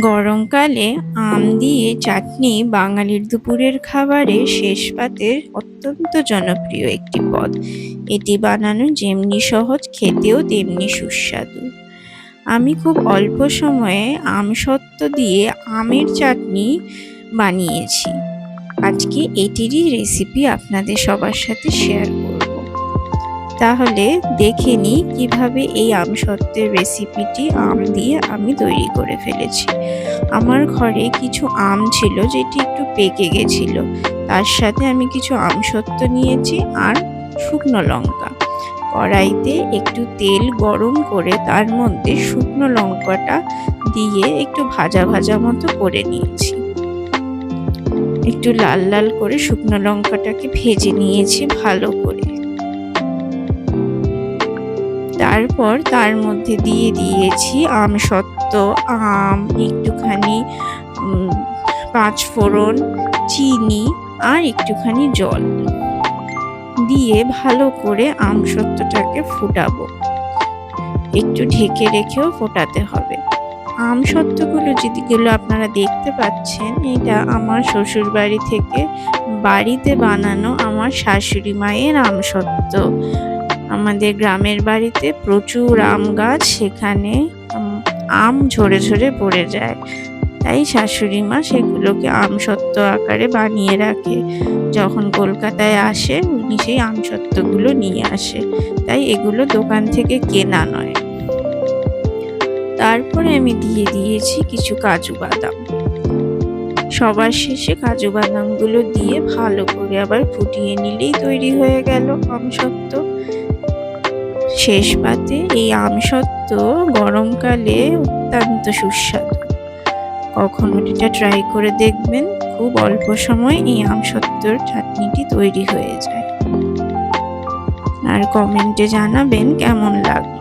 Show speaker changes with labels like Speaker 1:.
Speaker 1: গরমকালে আম দিয়ে চাটনি বাঙালির দুপুরের খাবারে শেষ পাতের অত্যন্ত জনপ্রিয় একটি পদ। এটি বানানো যেমনি সহজ, খেতেও তেমনি সুস্বাদু। আমি খুব অল্প সময়ে আমসত্ত্ব দিয়ে আমের চাটনি বানিয়েছি। আজকে এটিরই রেসিপি আপনাদের সবার সাথে শেয়ার করব। তাহলে দেখে নিই কিভাবে এই আমসত্ত্বের রেসিপিটি আম দিয়ে আমি তৈরি করে ফেলেছি। আমার ঘরে কিছু আম ছিল যেটি একটু পেকে গেছিল, তার সাথে আমি কিছু আমসত্ত্ব নিয়েছি আর শুকনো লঙ্কা। কড়াইতে একটু তেল গরম করে তার মধ্যে শুকনো লঙ্কাটা দিয়ে একটু ভাজা ভাজা মতো করে নিয়েছি। একটু লাল লাল করে শুকনো লঙ্কাটাকে ভেজে নিয়েছি ভালো করে। তারপর তার মধ্যে দিয়ে দিয়েছি আমসত্ত্ব, আম, একটুখানি পাঁচফোড়ন, চিনি আর একটুখানি জল দিয়ে ভালো করে আমসত্ত্বটাকে ফুটাবো। একটু ঢেকে রেখেও ফোটাতে হবে। আমসত্ত্বগুলো যেগুলো আপনারা দেখতে পাচ্ছেন, এটা আমার শ্বশুর বাড়ি থেকে বাড়িতে বানানো আমার শাশুড়ি মায়ের আমসত্ত্ব। আমাদের গ্রামের বাড়িতে প্রচুর আম গাছ, সেখানে আম ঝরে ঝরে পড়ে যায়, তাই শাশুড়ি মা সেগুলোকে আমসত্ত্ব আকারে বানিয়ে রাখে। যখন কলকাতায় আসে উনি সেই আমসত্ত্বগুলো নিয়ে আসে, তাই এগুলো দোকান থেকে কেনা নয়। তারপরে আমি দিয়ে দিয়েছি কিছু কাজু বাদাম। সবার শেষে কাজু বাদামগুলো দিয়ে ভালো করে আবার ফুটিয়ে নিলেই তৈরি হয়ে গেল আমসত্ত্ব। শেষ পাতে এই আমসত্ত্ব গরমকালে অত্যন্ত সুস্বাদু। কখনো এটা ট্রাই করে দেখবেন, খুব অল্প সময় এই আমসত্ত্বর চাটনিটি তৈরি হয়ে যায়। আর কমেন্টে জানাবেন কেমন লাগলো।